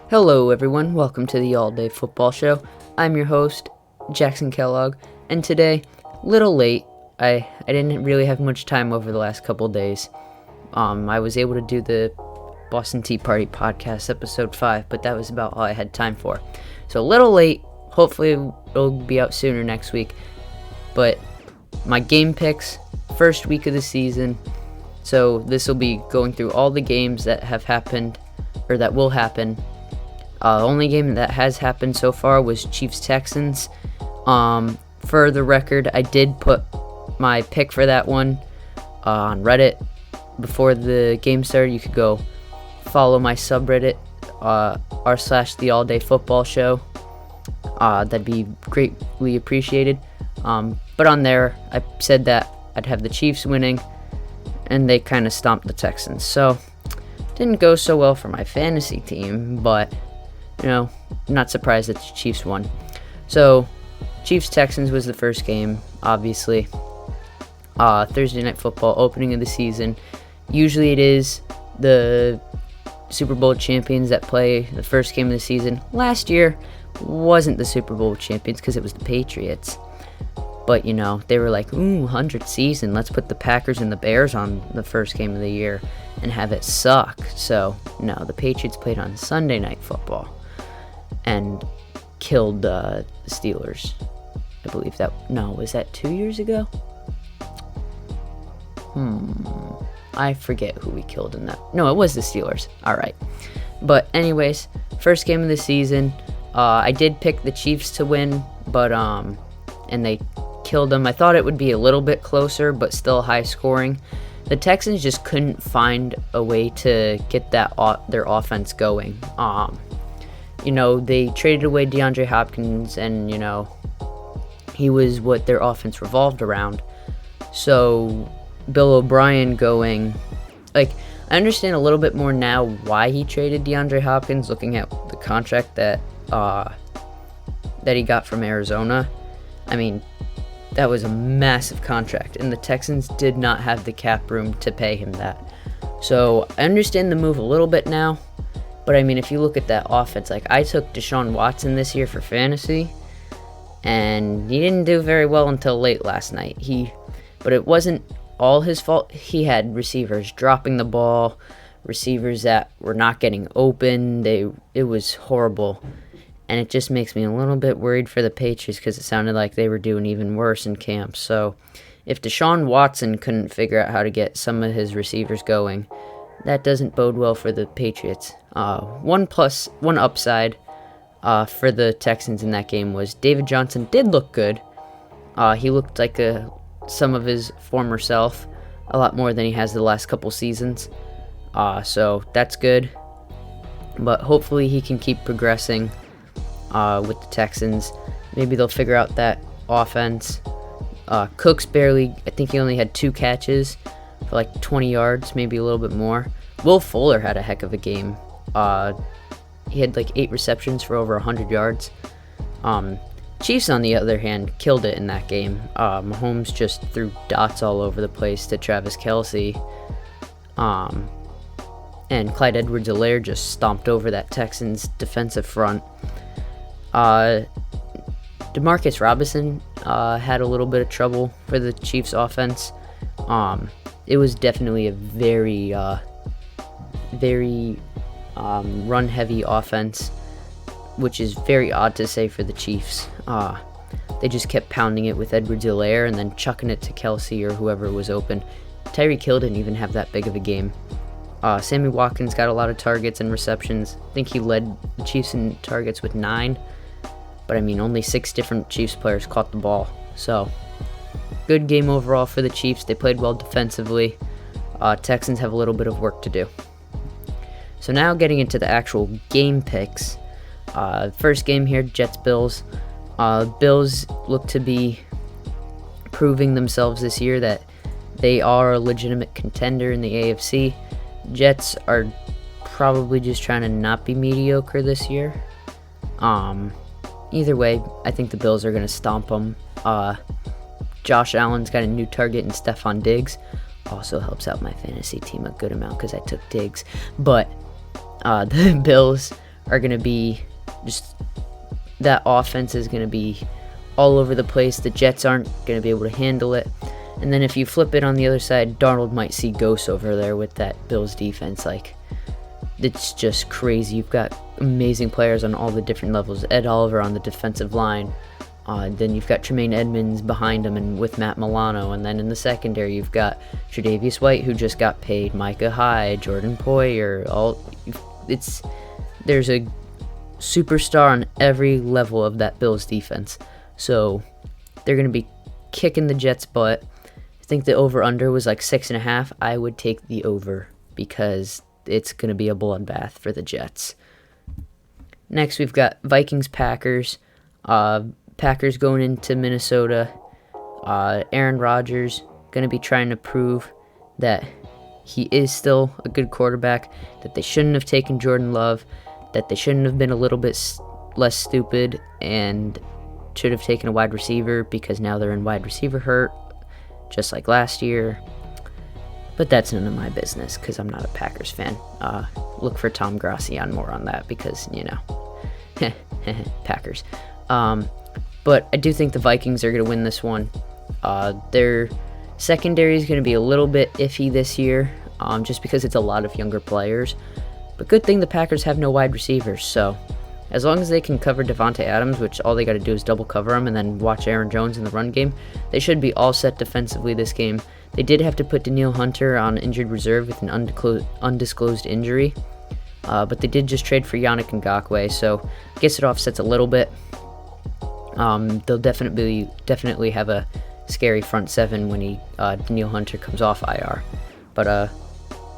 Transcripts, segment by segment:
Hello everyone, welcome to the All Day Football Show. I'm your host, Jackson Kellogg, and today, little late, I didn't really have much time over the last couple days. I was able to do the Boston Tea Party podcast episode 5, but that was about all I had time for. So a little late, hopefully it'll be out sooner next week, but my game picks, first week of the season, so this will be going through all the games that have happened, or that will happen. The only game that has happened so far was Chiefs-Texans. For the record, I did put my pick for that one on Reddit before the game started. You could go follow my subreddit, r/the All Day Football Show. That'd be greatly appreciated. But on there, I said that I'd have the Chiefs winning, and they kind of stomped the Texans. So, didn't go so well for my fantasy team, but not surprised that the Chiefs won. So, Chiefs-Texans was the first game, obviously. Thursday Night Football, opening of the season. Usually it is the Super Bowl champions that play the first game of the season. Last year wasn't the Super Bowl champions because it was the Patriots. But, they were like, 100th season, let's put the Packers and the Bears on the first game of the year and have it suck. So, no, the Patriots played on Sunday Night Football and killed the Steelers. I believe was that 2 years ago? I forget who we killed in that. No, it was the Steelers. All right. But anyways, first game of the season. I did pick the Chiefs to win, but and they killed them. I thought it would be a little bit closer, but still high scoring. The Texans just couldn't find a way to get their offense going. They traded away DeAndre Hopkins, and he was what their offense revolved around. So Bill O'Brien going, I understand a little bit more now why he traded DeAndre Hopkins, looking at the contract that he got from Arizona. I mean, that was a massive contract, and the Texans did not have the cap room to pay him that. So I understand the move a little bit now, but I mean, if you look at that offense, I took Deshaun Watson this year for fantasy, and he didn't do very well until late last night. But it wasn't all his fault. He had receivers dropping the ball, receivers that were not getting open. It was horrible. And it just makes me a little bit worried for the Patriots because it sounded like they were doing even worse in camp. So if Deshaun Watson couldn't figure out how to get some of his receivers going, that doesn't bode well for the Patriots. One upside for the Texans in that game was David Johnson did look good. He looked like some of his former self, a lot more than he has the last couple seasons. So that's good. But hopefully he can keep progressing with the Texans. Maybe they'll figure out that offense. Cooks I think he only had 2 catches for 20 yards, maybe a little bit more. Will Fuller had a heck of a game. He had 8 receptions for over 100 yards. Chiefs, on the other hand, killed it in that game. Mahomes just threw dots all over the place to Travis Kelce. And Clyde Edwards-Helaire just stomped over that Texans defensive front. Demarcus Robinson had a little bit of trouble for the Chiefs offense. It was definitely a very run-heavy offense, which is very odd to say for the Chiefs. They just kept pounding it with Edwards-Helaire and then chucking it to Kelce or whoever was open. Tyreek Hill didn't even have that big of a game. Sammy Watkins got a lot of targets and receptions. I think he led the Chiefs in targets with 9. But I mean, only 6 different Chiefs players caught the ball. So, good game overall for the Chiefs. They played well defensively. Texans have a little bit of work to do. So now getting into the actual game picks. First game here, Jets-Bills. Bills look to be proving themselves this year that they are a legitimate contender in the AFC. Jets are probably just trying to not be mediocre this year. Either way, I think the Bills are going to stomp them. Josh Allen's got a new target in Stephon Diggs. Also helps out my fantasy team a good amount because I took Diggs. But the Bills are going to be just, that offense is going to be all over the place. The Jets aren't going to be able to handle it. And then if you flip it on the other side, Darnold might see ghosts over there with that Bills defense. Like, it's just crazy. You've got amazing players on all the different levels. Ed Oliver on the defensive line. Then you've got Tremaine Edmonds behind him and with Matt Milano. And then in the secondary, you've got Tre'Davious White, who just got paid, Micah Hyde, Jordan Poyer. There's a superstar on every level of that Bills defense. So they're going to be kicking the Jets' butt. I think the over-under was like 6.5. I would take the over because it's going to be a bloodbath for the Jets. Next, we've got Vikings Packers. Packers going into Minnesota. Aaron Rodgers going to be trying to prove that he is still a good quarterback, that they shouldn't have taken Jordan Love, that they shouldn't have been a little bit less stupid and should have taken a wide receiver because now they're in wide receiver hurt, just like last year. But that's none of my business because I'm not a Packers fan. Look for Tom Grassi on more on that because, Packers. But I do think the Vikings are going to win this one. Their secondary is going to be a little bit iffy this year just because it's a lot of younger players. But good thing the Packers have no wide receivers, so as long as they can cover Devontae Adams, which all they got to do is double cover him and then watch Aaron Jones in the run game, they should be all set defensively this game. They did have to put Danielle Hunter on injured reserve with an undisclosed injury, but they did just trade for Yannick Ngakoue, so I guess it offsets a little bit. They'll definitely have a scary front seven when Danielle Hunter comes off IR. But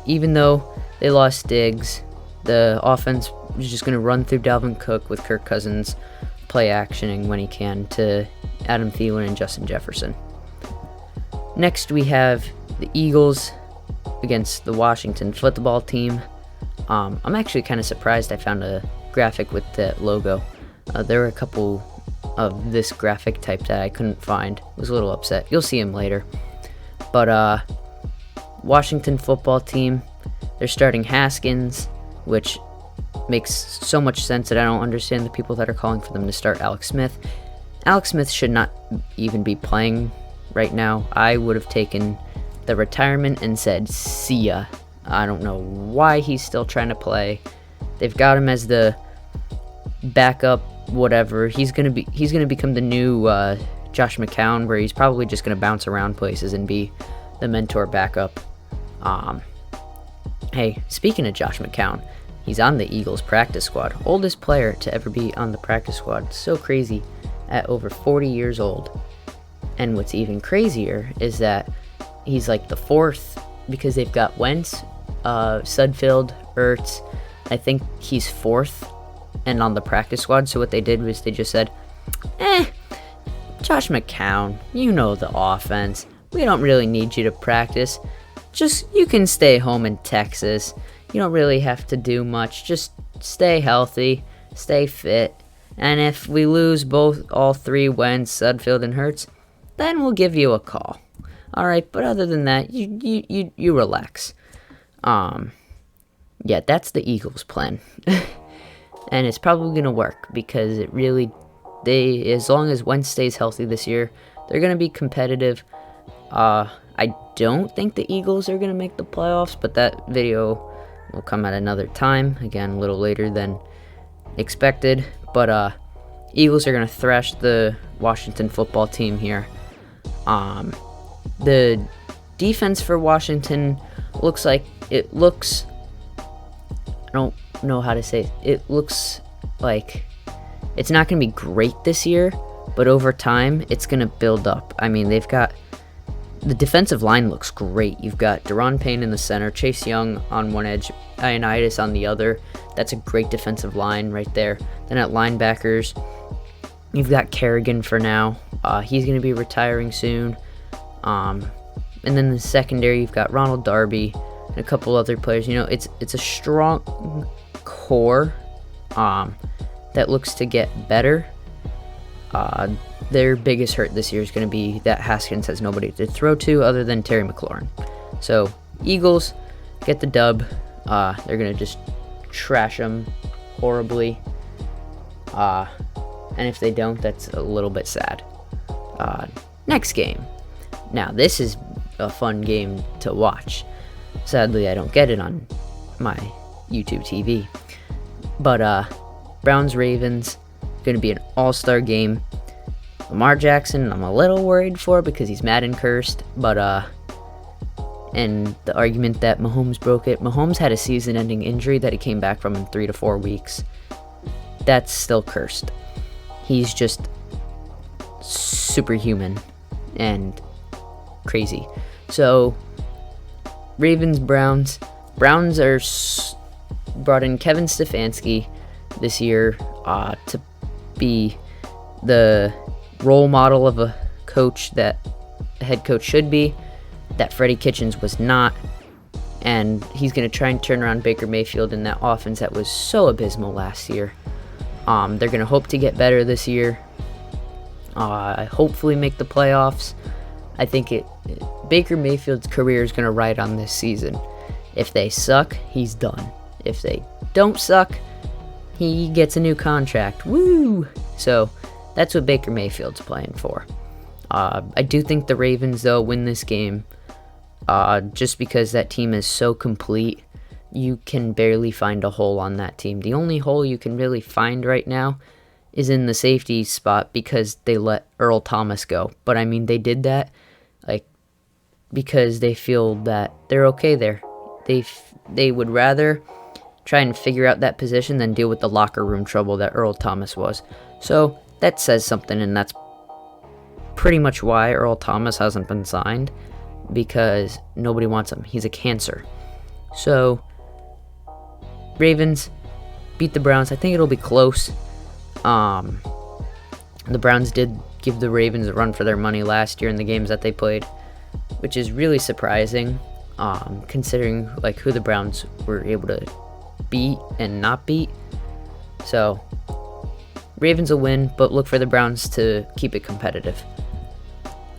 even though they lost Diggs, the offense is just going to run through Dalvin Cook with Kirk Cousins play actioning when he can to Adam Thielen and Justin Jefferson. Next, we have the Eagles against the Washington football team. I'm actually kind of surprised I found a graphic with that logo. There were a couple of this graphic type that I couldn't find. I was a little upset. You'll see him later. But Washington football team, they're starting Haskins, which makes so much sense that I don't understand the people that are calling for them to start Alex Smith. Alex Smith should not even be playing right now. I would have taken the retirement and said, see ya. I don't know why he's still trying to play. They've got him as the backup, whatever. He's gonna become the new Josh McCown, where he's probably just gonna bounce around places and be the mentor backup. Hey, speaking of Josh McCown, he's on the Eagles practice squad. Oldest player to ever be on the practice squad. So crazy, at over 40 years old. And what's even crazier is that he's like the fourth, because they've got Wentz, Sudfeld, Ertz. I think he's fourth and on the practice squad. So what they did was they just said, Josh McCown, you know the offense. We don't really need you to practice. Just, you can stay home in Texas. You don't really have to do much. Just stay healthy, stay fit. And if we lose all three, Wentz, Sudfeld, and Hurts, then we'll give you a call. All right, but other than that, you relax. Yeah, that's the Eagles' plan. And it's probably going to work because as long as Wentz stays healthy this year, they're going to be competitive. I don't think the Eagles are going to make the playoffs, but that video will come at another time. Again, a little later than expected. But Eagles are going to thrash the Washington football team here. The defense for Washington I don't know how to say it. It looks like it's not going to be great this year, but over time, it's going to build up. I mean, the defensive line looks great. You've got Deron Payne in the center, Chase Young on one edge, Ioannidis on the other. That's a great defensive line right there. Then at linebackers, you've got Kerrigan for now. He's going to be retiring soon. And then the secondary, you've got Ronald Darby and a couple other players. It's a strong core that looks to get better. Their biggest hurt this year is going to be that Haskins has nobody to throw to other than Terry McLaurin. So, Eagles get the dub. They're going to just trash them horribly. And if they don't, that's a little bit sad. Next game. Now, this is a fun game to watch. Sadly, I don't get it on my YouTube TV. But Browns-Ravens, going to be an all-star game. Lamar Jackson, I'm a little worried for because he's Madden cursed. But, and the argument that Mahomes broke it. Mahomes had a season-ending injury that he came back from in 3 to 4 weeks. That's still cursed. He's just superhuman and crazy. So, Ravens-Browns. Browns are brought in Kevin Stefanski this year to be the role model of a coach that a head coach should be, that Freddie Kitchens was not. And he's going to try and turn around Baker Mayfield in that offense that was so abysmal last year. They're going to hope to get better this year. Hopefully make the playoffs. I think Baker Mayfield's career is going to ride on this season. If they suck, he's done. If they don't suck, he gets a new contract. Woo! So that's what Baker Mayfield's playing for. I do think the Ravens, though, win this game. Just because that team is so complete, you can barely find a hole on that team. The only hole you can really find right now is in the safety spot because they let Earl Thomas go. But I mean, they did that because they feel that they're okay there. They would rather try and figure out that position than deal with the locker room trouble that Earl Thomas was. So that says something, and that's pretty much why Earl Thomas hasn't been signed, because nobody wants him. He's a cancer. So Ravens beat the Browns. I think it'll be close. The Browns did give the Ravens a run for their money last year in the games that they played, which is really surprising, considering who the Browns were able to beat and not beat. So Ravens will win, but look for the Browns to keep it competitive.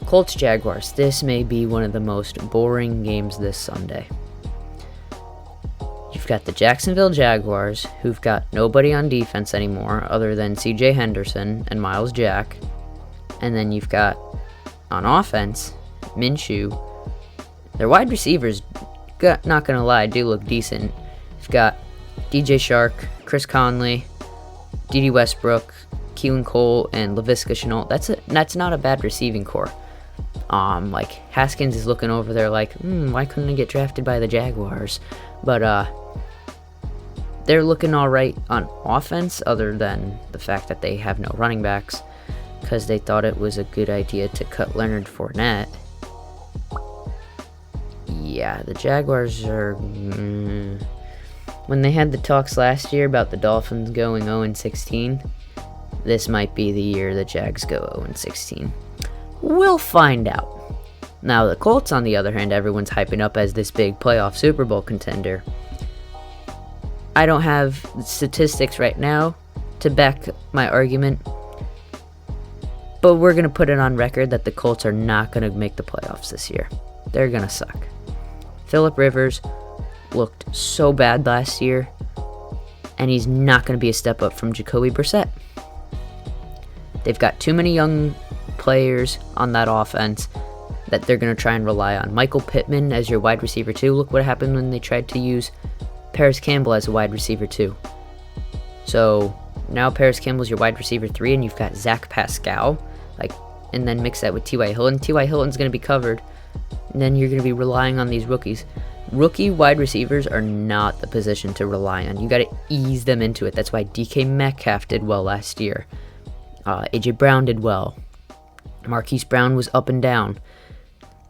Colts Jaguars. This may be one of the most boring games this Sunday. You've got the Jacksonville Jaguars, who've got nobody on defense anymore other than CJ Henderson and Miles Jack. And then you've got, on offense, Minshew. Their wide receivers, not going to lie, do look decent. You've got DJ Shark, Chris Conley, D.D. Westbrook, Keelan Cole, and Laviska Shenault. That's not a bad receiving core. Haskins is looking over there why couldn't I get drafted by the Jaguars? But, they're looking alright on offense, other than the fact that they have no running backs, because they thought it was a good idea to cut Leonard Fournette. Yeah, the Jaguars are... When they had the talks last year about the Dolphins going 0-16, this might be the year the Jags go 0-16. We'll find out. Now, the Colts, on the other hand, everyone's hyping up as this big playoff Super Bowl contender. I don't have statistics right now to back my argument, but we're going to put it on record that the Colts are not going to make the playoffs this year. They're going to suck. Phillip Rivers looked so bad last year, and he's not going to be a step up from Jacoby Brissett. They've got too many young players on that offense that they're going to try and rely on. Michael Pittman as your wide receiver 2. Look what happened when they tried to use Paris Campbell as a wide receiver 2. So now Paris Campbell's your wide receiver 3, and you've got Zach Pascal, and then mix that with T.Y. Hilton. T.Y. Hilton's going to be covered, and then you're going to be relying on these rookies. Rookie wide receivers are not the position to rely on. You got to ease them into it. That's why DK Metcalf did well last year. AJ Brown did well. Marquise Brown was up and down.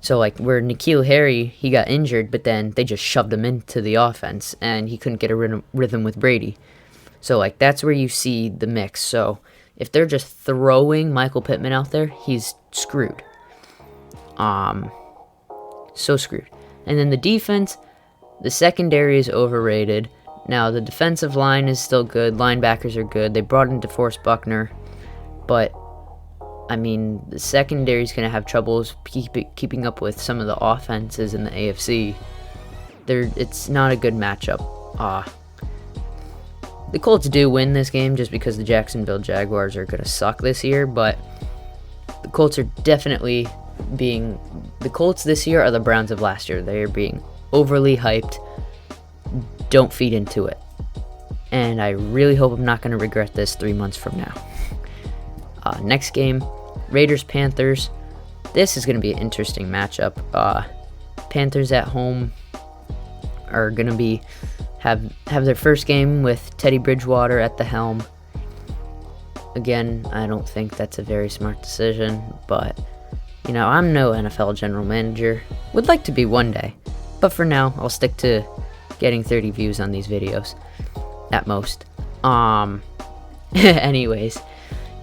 So, where N'Keal Harry, he got injured, but then they just shoved him into the offense, and he couldn't get a rhythm with Brady. So, that's where you see the mix. So, if they're just throwing Michael Pittman out there, he's screwed. So screwed. And then the defense, the secondary is overrated. Now, the defensive line is still good. Linebackers are good. They brought in DeForest Buckner. But, the secondary is going to have troubles keeping up with some of the offenses in the AFC. It's not a good matchup. the Colts do win this game just because the Jacksonville Jaguars are going to suck this year, but the Colts are definitely the Colts this year are the Browns of last year. They are being overly hyped. Don't feed into it. And I really hope I'm not going to regret this 3 months from now. Next game, Raiders-Panthers. This is going to be an interesting matchup. Panthers at home are going to have their first game with Teddy Bridgewater at the helm. Again, I don't think that's a very smart decision, but I'm no NFL general manager. Would like to be one day, but for now, I'll stick to getting 30 views on these videos at most. Anyways,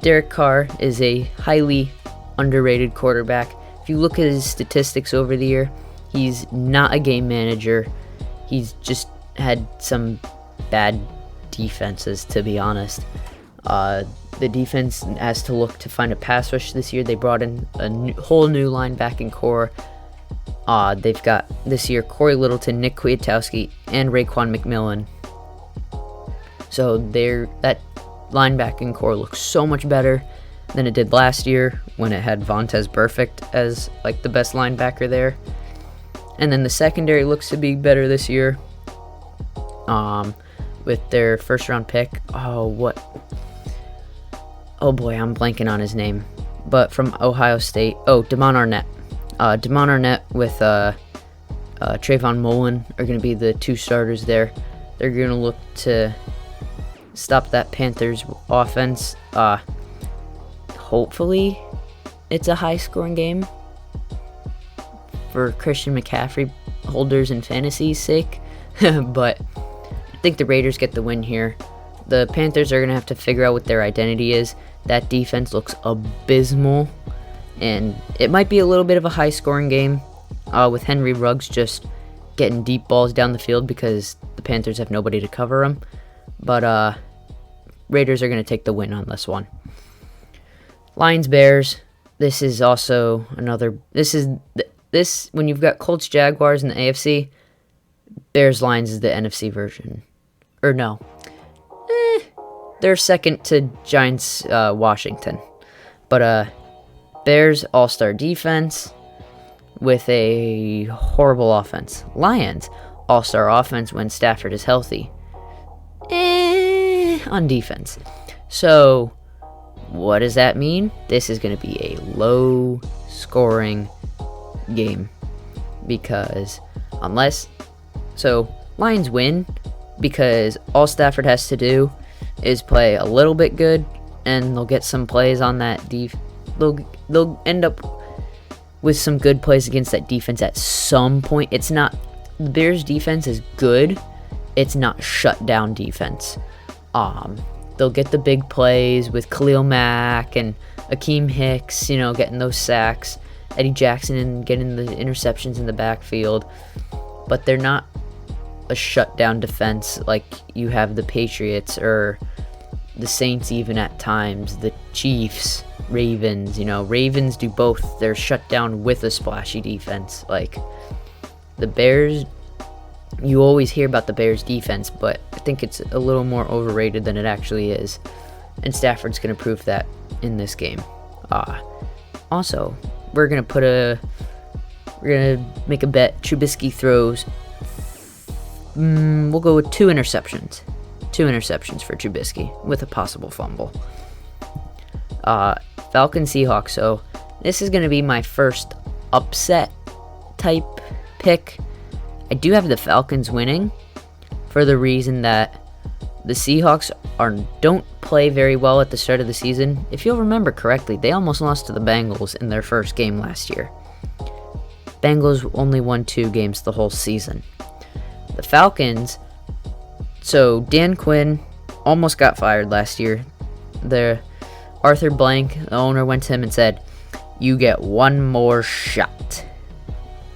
Derek Carr is a highly underrated quarterback. If you look at his statistics over the year, he's not a game manager. He's just had some bad defenses, to be honest. The defense has to look to find a pass rush this year. They brought in a whole new linebacking core. They've got this year Corey Littleton, Nick Kwiatkowski, and Raekwon McMillan. So that linebacking core looks so much better than it did last year when it had Vontaze Burfict as like the best linebacker there. And then the secondary looks to be better this year. With their first round pick. Oh boy, I'm blanking on his name. But from Ohio State. Damon Arnett. Damon Arnett with Trayvon Mullen are going to be the two starters there. They're going to look to stop that Panthers offense. Hopefully, it's a high-scoring game for Christian McCaffrey holders and fantasy's sake. But I think the Raiders get the win here. The Panthers are going to have to figure out what their identity is. That defense looks abysmal, and it might be a little bit of a high-scoring game with Henry Ruggs just getting deep balls down the field because the Panthers have nobody to cover him. But Raiders are going to take the win on this one. Lions-Bears. This is also another... This when you've got Colts Jaguars in the AFC, Bears-Lions is the NFC version. Or no. They're second to Giants Washington. But Bears all-star defense with a horrible offense. Lions all-star offense when Stafford is healthy. On defense. So what does that mean? This is going to be a low-scoring game because Lions win because all Stafford has to do is play a little bit good, and they'll get some plays on that they'll end up with some good plays against that defense at some point. It's not the Bears defense is good. It's not shut down defense. They'll get the big plays with Khalil Mack and Akeem Hicks, getting those sacks. Eddie Jackson and getting the interceptions in the backfield. But they're not a shutdown defense like you have the Patriots or the Saints even at times, the Chiefs, Ravens. Ravens do both. They're shut down with a splashy defense. Like the Bears, you always hear about the Bears defense, but I think it's a little more overrated than it actually is. And Stafford's going to prove that in this game. Also, we're going to make a bet. Trubisky throws. We'll go with 2 interceptions. 2 interceptions for Trubisky with a possible fumble. Falcons Seahawks. So this is going to be my first upset type pick. I do have the Falcons winning for the reason that the Seahawks don't play very well at the start of the season. If you'll remember correctly, they almost lost to the Bengals in their first game last year. Bengals only won 2 games the whole season. The Falcons, so Dan Quinn almost got fired last year. The Arthur Blank, the owner, went to him and said, "You get one more shot.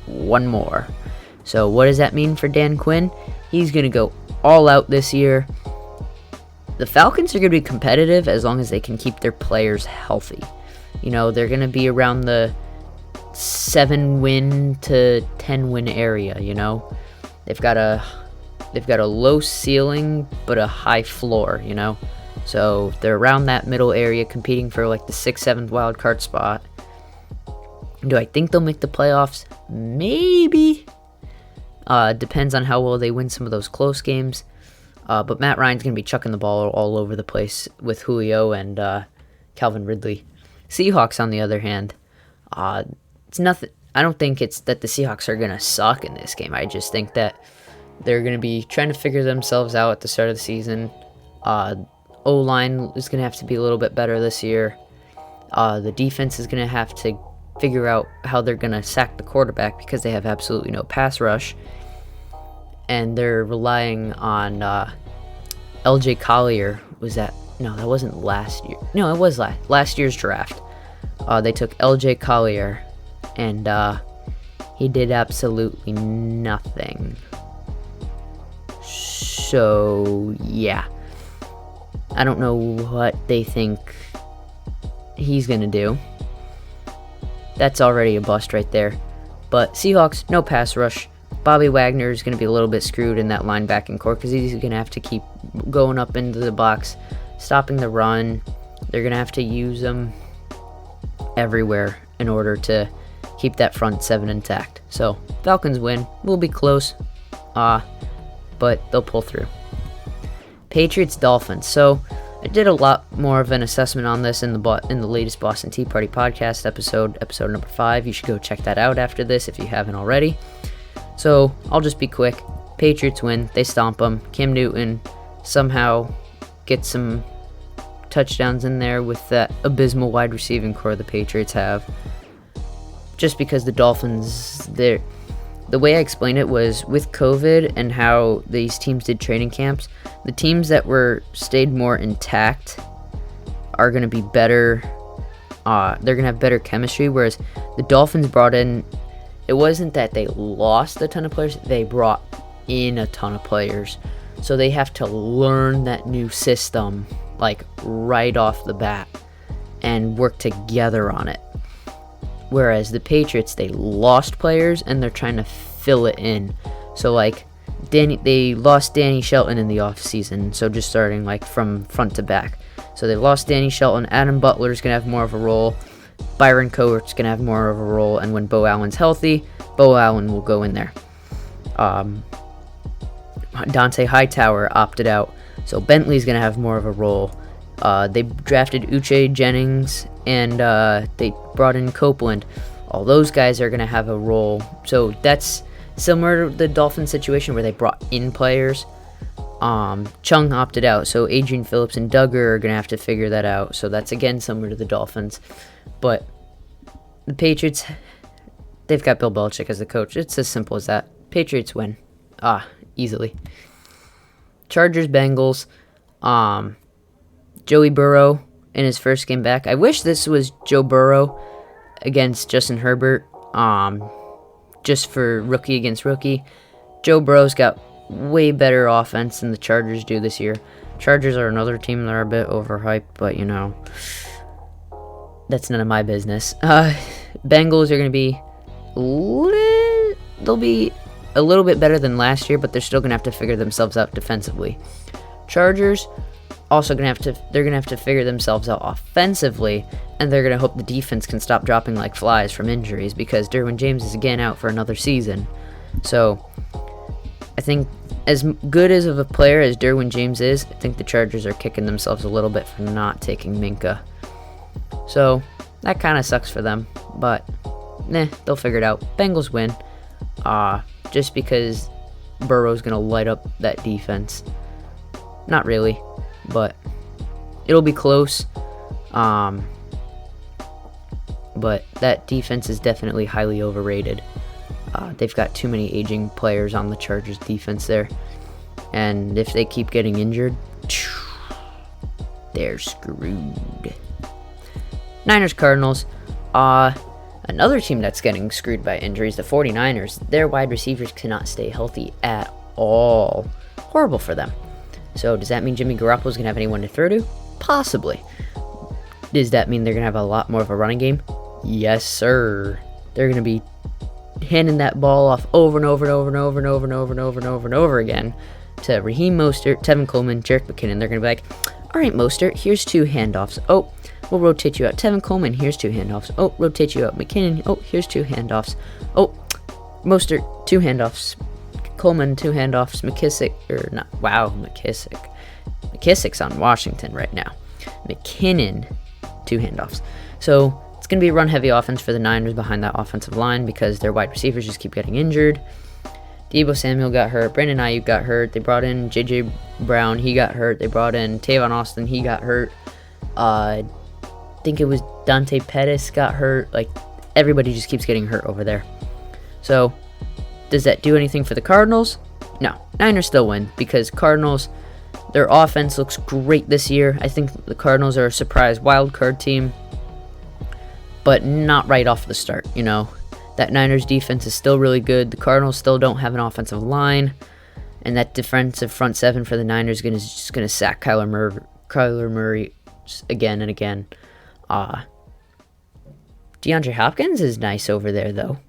One more." So what does that mean for Dan Quinn? He's going to go all out this year. The Falcons are going to be competitive as long as they can keep their players healthy. They're going to be around the 7-win to 10-win area, They've got a they've got a low ceiling but a high floor, you know. So they're around that middle area, competing for like the 6th, 7th wild card spot. Do I think they'll make the playoffs? Maybe. Depends on how well they win some of those close games. But Matt Ryan's going to be chucking the ball all over the place with Julio and Calvin Ridley. Seahawks, on the other hand, it's nothing. I don't think it's that the Seahawks are going to suck in this game. I just think that they're going to be trying to figure themselves out at the start of the season. O-line is going to have to be a little bit better this year. The defense is going to have to figure out how they're going to sack the quarterback because they have absolutely no pass rush. And they're relying on L.J. Collier. That wasn't last year. No, it was last year's draft. They took L.J. Collier, and he did absolutely nothing. So, yeah. I don't know what they think he's going to do. That's already a bust right there. But Seahawks, no pass rush. Bobby Wagner is going to be a little bit screwed in that linebacking core because he's going to have to keep going up into the box, stopping the run. They're going to have to use them everywhere in order to keep that front seven intact. So, Falcons win. Will be close, but they'll pull through. Patriots Dolphins. So, I did a lot more of an assessment on this in the latest Boston Tea Party podcast episode number 5. You should go check that out after this if you haven't already. So, I'll just be quick. Patriots win. They stomp them. Cam Newton somehow gets some touchdowns in there with that abysmal wide receiving core the Patriots have. Just because the Dolphins, the way I explained it was with COVID and how these teams did training camps, the teams that stayed more intact are going to be better. They're going to have better chemistry, whereas the Dolphins brought in, it wasn't that they lost a ton of players, they brought in a ton of players. So they have to learn that new system, like, right off the bat and work together on it. Whereas the Patriots, they lost players and they're trying to fill it in. So, like, they lost Danny Shelton in the offseason, so just starting, like, from front to back. So they lost Danny Shelton. Adam Butler's going to have more of a role. Byron Court's going to have more of a role. And when Bo Allen's healthy, Bo Allen will go in there. Dante Hightower opted out, so Bentley's going to have more of a role. They drafted Uche Jennings, and they brought in Copeland. All those guys are going to have a role. So that's similar to the Dolphins situation where they brought in players. Chung opted out, so Adrian Phillips and Duggar are going to have to figure that out. So that's, again, similar to the Dolphins. But the Patriots, they've got Bill Belichick as the coach. It's as simple as that. Patriots win. Easily. Chargers, Bengals. Joey Burrow in his first game back. I wish this was Joe Burrow against Justin Herbert. Just for rookie against rookie. Joe Burrow's got way better offense than the Chargers do this year. Chargers are another team that are a bit overhyped, but, you know, that's none of my business. Bengals are going to be they'll be a little bit better than last year, but they're still going to have to figure themselves out defensively. Chargers also they're going to have to figure themselves out offensively, and they're going to hope the defense can stop dropping like flies from injuries, because Derwin James is again out for another season. So I think as good as of a player as Derwin James is, I think the Chargers are kicking themselves a little bit for not taking Minkah. So that kind of sucks for them, but they'll figure it out. Bengals win, just because Burrow's going to light up that defense. Not really, but it'll be close. But that defense is definitely highly overrated. They've got too many aging players on the Chargers defense there. And if they keep getting injured, they're screwed. Niners, Cardinals. Another team that's getting screwed by injuries, the 49ers. Their wide receivers cannot stay healthy at all. Horrible for them. So does that mean Jimmy Garoppolo's going to have anyone to throw to? Possibly. Does that mean they're going to have a lot more of a running game? Yes, sir. They're going to be handing that ball off over and over and over and over and over and over and over and over and over again to Raheem Mostert, Tevin Coleman, Jerick McKinnon. They're going to be like, all right, Mostert, here's 2 handoffs. Oh, we'll rotate you out. Tevin Coleman, here's 2 handoffs. Oh, rotate you out. McKinnon, oh, here's 2 handoffs. Oh, Mostert, 2 handoffs. Coleman, 2 handoffs. McKissick's on Washington right now. McKinnon, 2 handoffs. So it's going to be a run-heavy offense for the Niners behind that offensive line because their wide receivers just keep getting injured. Deebo Samuel got hurt. Brandon Ayuk got hurt. They brought in J.J. Brown. He got hurt. They brought in Tavon Austin. He got hurt. I think it was Dante Pettis got hurt. Like, everybody just keeps getting hurt over there. So, does that do anything for the Cardinals? No. Niners still win because Cardinals, their offense looks great this year. I think the Cardinals are a surprise wild card team, but not right off the start, you know. That Niners defense is still really good. The Cardinals still don't have an offensive line, and that defensive front seven for the Niners is just going to sack Kyler Murray again and again. DeAndre Hopkins is nice over there, though.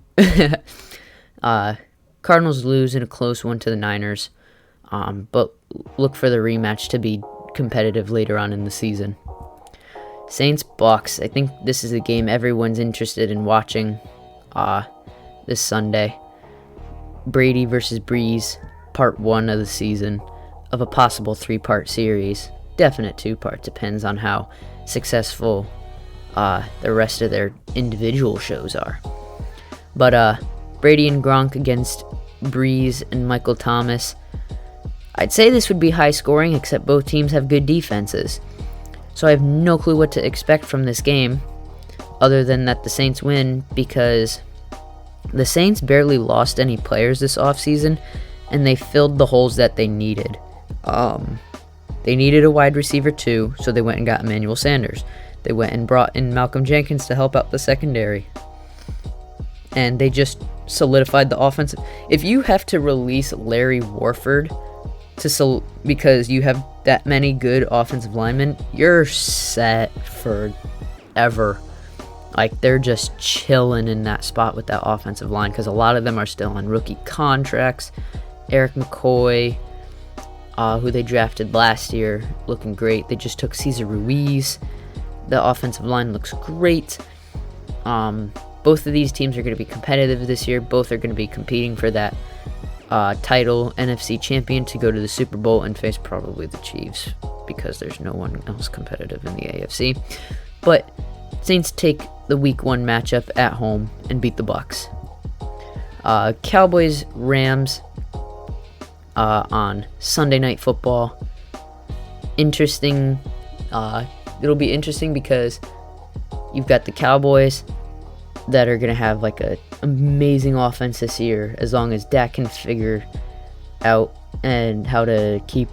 Cardinals lose in a close one to the Niners, but look for the rematch to be competitive later on in the season. Saints-Bucks, I think this is a game everyone's interested in watching this Sunday. Brady versus Breeze, part 1 of the season of a possible 3-part series. Definite 2-part, depends on how successful the rest of their individual shows are. But Brady and Gronk against Breeze and Michael Thomas. I'd say this would be high scoring, except both teams have good defenses. So I have no clue what to expect from this game, other than that the Saints win, because the Saints barely lost any players this offseason, and they filled the holes that they needed. They needed a wide receiver too, so they went and got Emmanuel Sanders. They went and brought in Malcolm Jenkins to help out the secondary. And they just solidified the offense. If you have to release Larry Warford because you have that many good offensive linemen, you're set forever. Like, they're just chilling in that spot with that offensive line because a lot of them are still on rookie contracts. Eric McCoy, who they drafted last year, looking great. They just took Cesar Ruiz. The offensive line looks great. Both of these teams are going to be competitive this year. Both are going to be competing for that title NFC champion to go to the Super Bowl and face probably the Chiefs because there's no one else competitive in the AFC. But Saints take the Week 1 matchup at home and beat the Bucks. Cowboys Rams on Sunday Night Football. Interesting. It'll be interesting because you've got the Cowboys that are going to have like a amazing offense this year as long as Dak can figure out and how to keep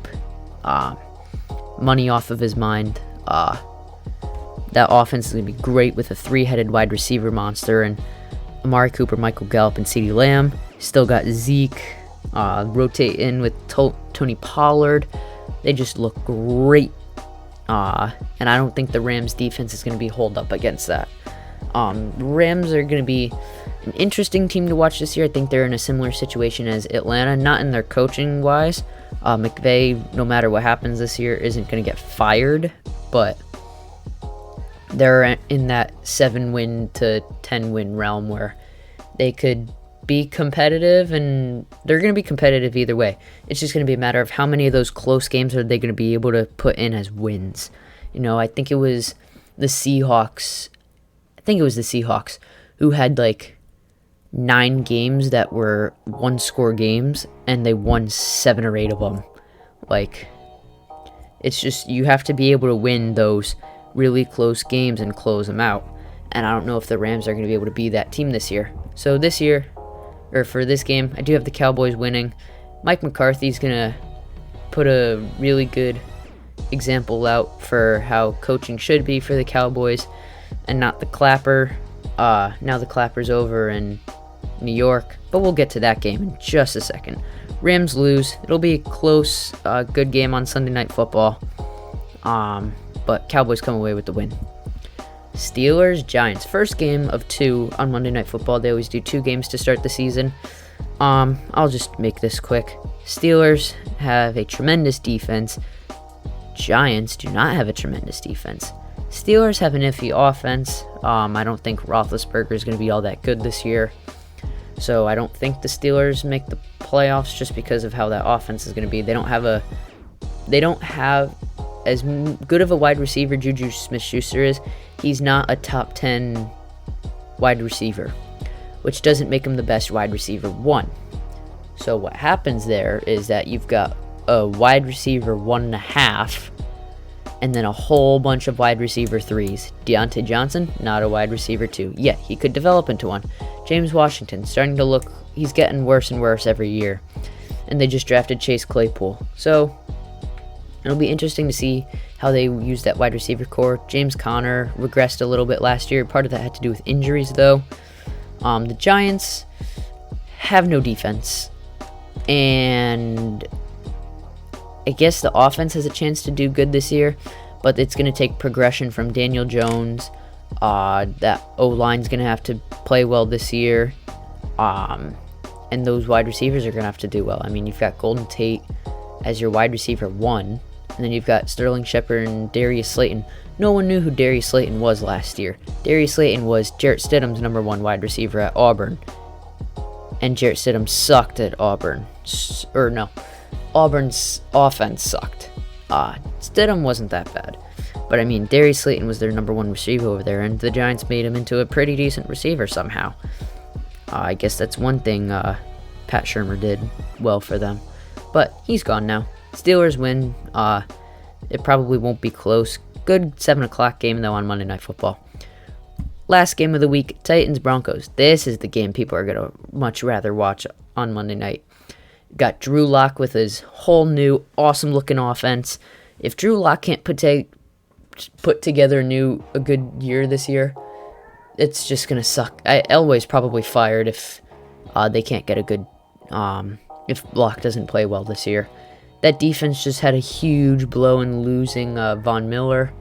money off of his mind. That offense is going to be great with a 3-headed wide receiver monster and Amari Cooper, Michael Gallup, and CeeDee Lamb. Still got Zeke. Rotate in with Tony Pollard. They just look great. And I don't think the Rams defense is going to be holed up against that. Rams are going to be an interesting team to watch this year. I think they're in a similar situation as Atlanta, not in their coaching wise. McVay, no matter what happens this year, isn't going to get fired, but they're in that 7-win to 10-win realm where they could be competitive, and they're going to be competitive either way. It's just going to be a matter of how many of those close games are they going to be able to put in as wins. You know, I think it was the Seahawks who had like 9 games that were 1-score games, and they won 7 or 8 of them. Like, it's just, you have to be able to win those really close games and close them out. And I don't know if the Rams are going to be able to be that team this year. So this year, or for this game, I do have the Cowboys winning. Mike McCarthy's going to put a really good example out for how coaching should be for the Cowboys and not the clapper. Now the clapper's over in New York, but we'll get to that game in just a second. Rams lose. It'll be a close, good game on Sunday Night Football, but Cowboys come away with the win. Steelers Giants. First game of 2 on Monday Night Football. They always do 2 games to start the season. I'll just make this quick. Steelers have a tremendous defense. Giants do not have a tremendous defense. Steelers have an iffy offense. I don't think Roethlisberger is going to be all that good this year. So I don't think the Steelers make the playoffs just because of how that offense is going to be. They don't have as good of a wide receiver Juju Smith-Schuster is. He's not a top 10 wide receiver, which doesn't make him the best wide receiver 1. So what happens there is that you've got a wide receiver 1.5 and then a whole bunch of wide receiver 3s. Deontay Johnson, not a wide receiver 2. Yeah, he could develop into one. James Washington, starting to look, he's getting worse and worse every year. And they just drafted Chase Claypool. So it'll be interesting to see how they use that wide receiver core. James Conner regressed a little bit last year. Part of that had to do with injuries, though. The Giants have no defense. And I guess the offense has a chance to do good this year, but it's going to take progression from Daniel Jones. That O-line's going to have to play well this year. And those wide receivers are going to have to do well. I mean, you've got Golden Tate as your wide receiver 1, and then you've got Sterling Shepard and Darius Slayton. No one knew who Darius Slayton was last year. Darius Slayton was Jarrett Stidham's number 1 wide receiver at Auburn. And Jarrett Stidham sucked at Auburn. Auburn's offense sucked. Stidham wasn't that bad. But, I mean, Darius Slayton was their number 1 receiver over there, and the Giants made him into a pretty decent receiver somehow. I guess that's one thing Pat Shurmur did well for them. But he's gone now. Steelers win. It probably won't be close. Good 7 o'clock game, though, on Monday Night Football. Last game of the week, Titans-Broncos. This is the game people are going to much rather watch on Monday night. Got Drew Lock with his whole new, awesome-looking offense. If Drew Lock can't put together a good year this year, it's just going to suck. Elway's probably fired if they can't get a good... if Lock doesn't play well this year. That defense just had a huge blow in losing Von Miller.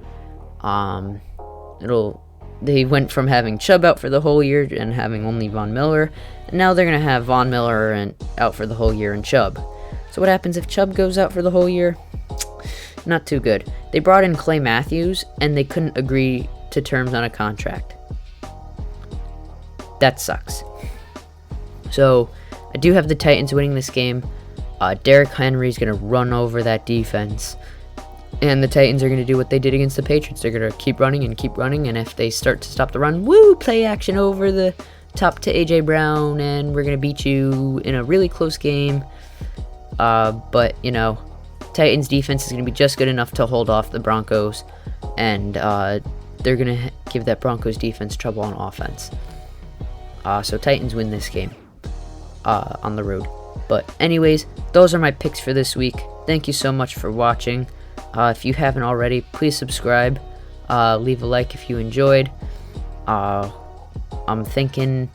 They went from having Chubb out for the whole year and having only Von Miller, and now they're going to have Von Miller out for the whole year and Chubb. So what happens if Chubb goes out for the whole year? Not too good. They brought in Clay Matthews, and they couldn't agree to terms on a contract. That sucks. So I do have the Titans winning this game. Derrick Henry's going to run over that defense. And the Titans are going to do what they did against the Patriots. They're going to keep running, and if they start to stop the run, play action over the top to A.J. Brown, and we're going to beat you in a really close game. But, Titans defense is going to be just good enough to hold off the Broncos, and they're going to give that Broncos defense trouble on offense. So Titans win this game on the road. But anyways, those are my picks for this week. Thank you so much for watching. If you haven't already, please subscribe. Leave a like if you enjoyed. I'm thinking,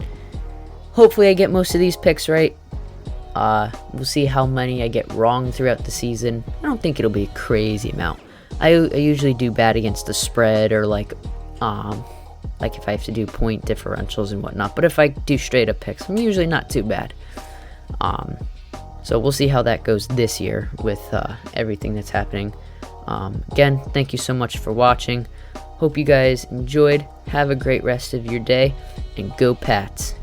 hopefully I get most of these picks right. We'll see how many I get wrong throughout the season. I don't think it'll be a crazy amount. I usually do bad against the spread, or like if I have to do point differentials and whatnot. But if I do straight up picks, I'm usually not too bad. So we'll see how that goes this year with everything that's happening. Again, thank you so much for watching. Hope you guys enjoyed. Have a great rest of your day, and go Pats.